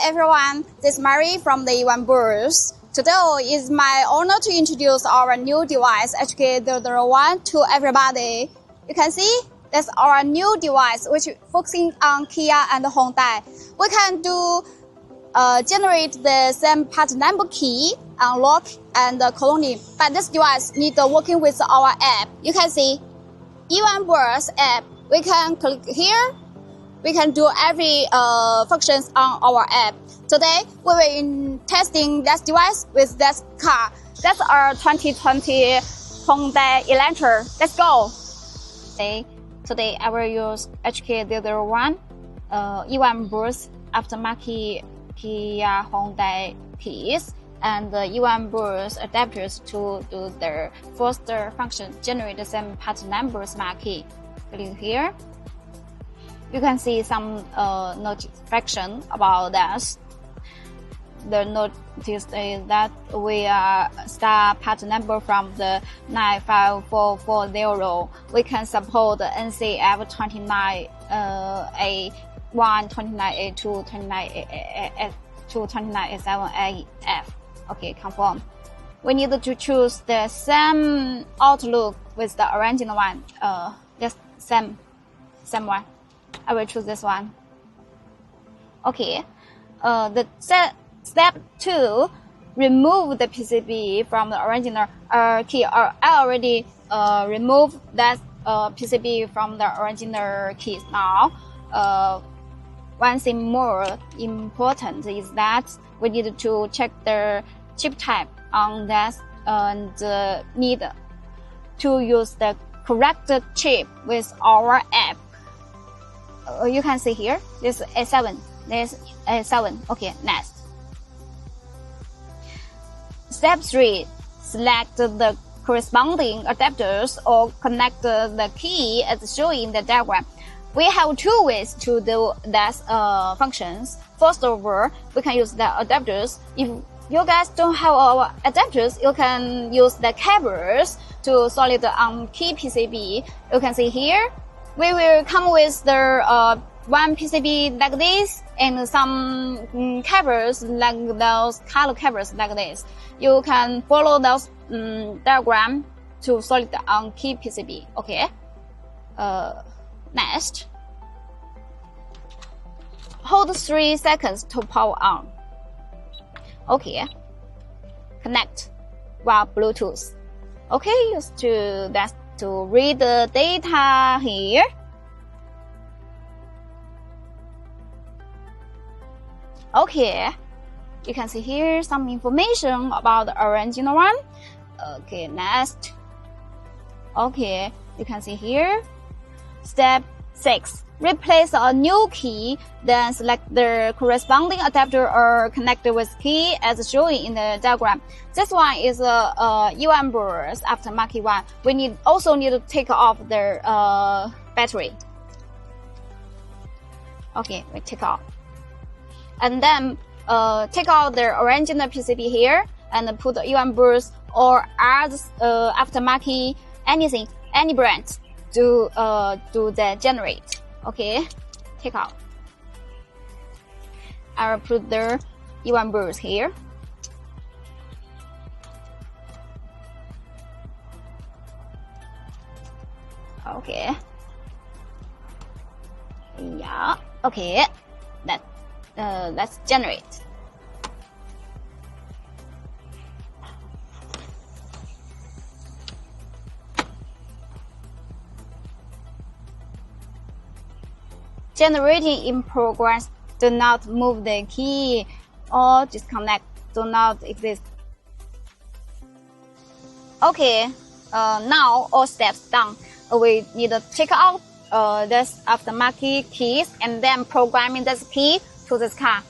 Hi everyone, this is Mary from the Eoneboss. Today is my honor to introduce our new device HK001 to everybody. You can see that's our new device which is focusing on Kia and Hyundai. We can do generate the same part number key, unlock and cloning, but this device needs working with our app. You can see Eoneboss app. We can click here. We can do every functions on our app. Today, we will in testing that device with that car. That's our 2020 Hyundai Elantra. Let's go. Today I will use HK001 Eoneboss aftermarket Kia Hyundai keys and Eoneboss adapters to do the first function, generate the same part number smart key. Click here. You can see some notification about that. The notice is that we start part number from the 95440. We can support the NCF 29A1, 29A2, 29A2, 29A7AF. Okay, confirm. We need to choose the same outlook with the original one. This same one. I will choose this one. Okay. The step 2, remove the PCB from the original key. I already removed that PCB from the original keys. Now, one thing more important is that we need to check the chip type on that and need to use the correct chip with our app. You can see here, this is A7, this is A7. Okay, next. Step 3, select the corresponding adapters or connect the key as shown in the diagram. We have two ways to do that functions. First of all, we can use the adapters. If you guys don't have our adapters, you can use the cables to solder on key PCB. You can see here. We will come with the one PCB like this and some cables like those color cables like this. You can follow those diagram to solder on key PCB. Okay. Next, hold 3 seconds to power on. Okay. Connect via Bluetooth. Okay, used to that. To read the data here. Okay, you can see here some information about the original one. Okay, next. Okay, you can see here. Step 6. Replace a new key, then select the corresponding adapter or connector with key as shown in the diagram. This one is a Eoneboss aftermarket one. We also need to take off the battery. Okay, we take off. And then take out the original PCB here and put the Eoneboss or others aftermarket anything, any brand to do the generate. Okay, take out. I will put the Eoneboss here. Okay. Yeah. Okay. Let's generate. Generating in progress. Do not move the key or disconnect. Do not exist. Okay. Now all steps done. We need to take out this aftermarket keys and then programming this key to this car.